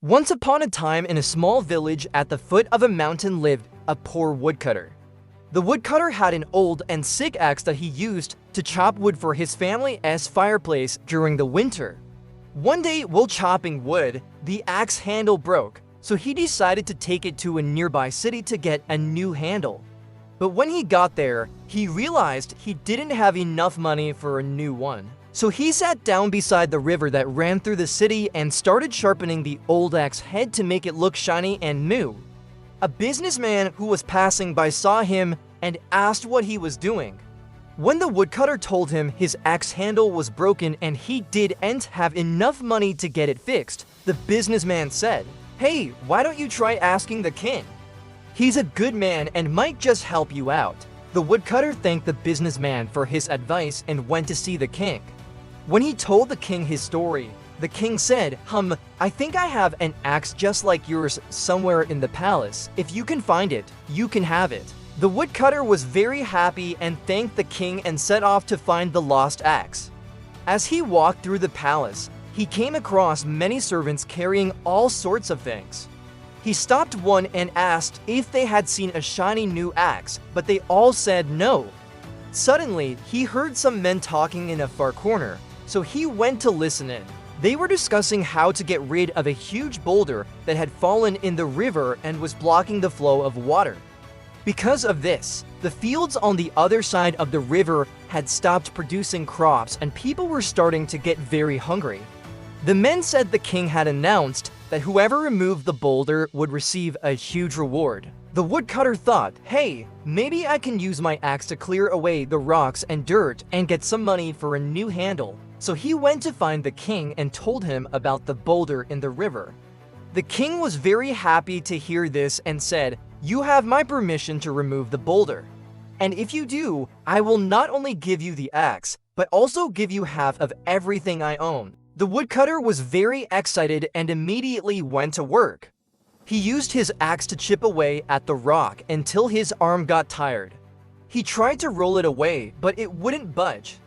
Once upon a time in a small village at the foot of a mountain lived a poor woodcutter. The woodcutter had an old and sick axe that he used to chop wood for his family's fireplace during the winter. One day, while chopping wood, the axe handle broke, so he decided to take it to a nearby city to get a new handle. But when he got there, he realized he didn't have enough money for a new one. So he sat down beside the river that ran through the city and started sharpening the old axe head to make it look shiny and new. A businessman who was passing by saw him and asked what he was doing. When the woodcutter told him his axe handle was broken and he didn't have enough money to get it fixed, the businessman said, "Hey, why don't you try asking the king? He's a good man and might just help you out." The woodcutter thanked the businessman for his advice and went to see the king. When he told the king his story, the king said, I think I have an axe just like yours somewhere in the palace. If you can find it, you can have it." The woodcutter was very happy and thanked the king and set off to find the lost axe. As he walked through the palace, he came across many servants carrying all sorts of things. He stopped one and asked if they had seen a shiny new axe, but they all said no. Suddenly, he heard some men talking in a far corner, so he went to listen in. They were discussing how to get rid of a huge boulder that had fallen in the river and was blocking the flow of water. Because of this, the fields on the other side of the river had stopped producing crops and people were starting to get very hungry. The men said the king had announced that whoever removed the boulder would receive a huge reward. The woodcutter thought, hey, maybe I can use my axe to clear away the rocks and dirt and get some money for a new handle. So he went to find the king and told him about the boulder in the river. The king was very happy to hear this and said, "You have my permission to remove the boulder. And if you do, I will not only give you the axe, but also give you half of everything I own." The woodcutter was very excited and immediately went to work. He used his axe to chip away at the rock until his arm got tired. He tried to roll it away, but it wouldn't budge.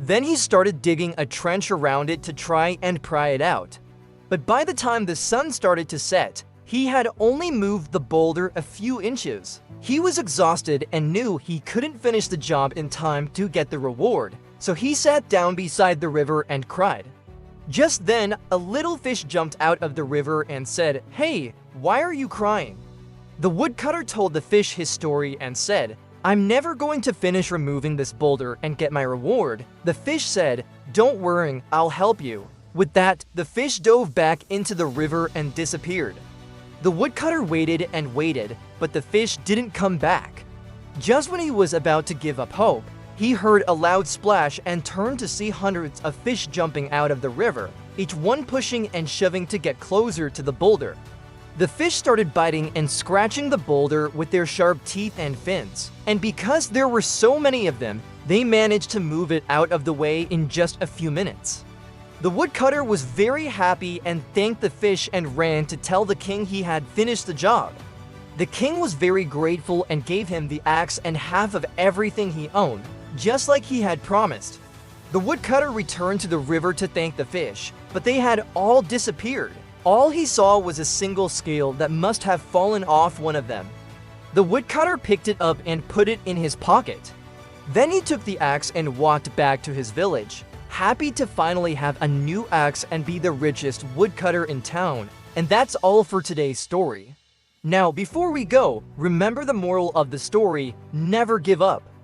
Then he started digging a trench around it to try and pry it out. But by the time the sun started to set, he had only moved the boulder a few inches. He was exhausted and knew he couldn't finish the job in time to get the reward, so he sat down beside the river and cried. Just then, a little fish jumped out of the river and said, "Hey, why are you crying?" The woodcutter told the fish his story and said, "I'm never going to finish removing this boulder and get my reward." The fish said, "Don't worry, I'll help you." With that, the fish dove back into the river and disappeared. The woodcutter waited and waited, but the fish didn't come back. Just when he was about to give up hope, he heard a loud splash and turned to see hundreds of fish jumping out of the river, each one pushing and shoving to get closer to the boulder. The fish started biting and scratching the boulder with their sharp teeth and fins, and because there were so many of them, they managed to move it out of the way in just a few minutes. The woodcutter was very happy and thanked the fish and ran to tell the king he had finished the job. The king was very grateful and gave him the axe and half of everything he owned, just like he had promised. The woodcutter returned to the river to thank the fish, but they had all disappeared. All he saw was a single scale that must have fallen off one of them. The woodcutter picked it up and put it in his pocket. Then he took the axe and walked back to his village, happy to finally have a new axe and be the richest woodcutter in town. And that's all for today's story. Now, before we go, remember the moral of the story: never give up.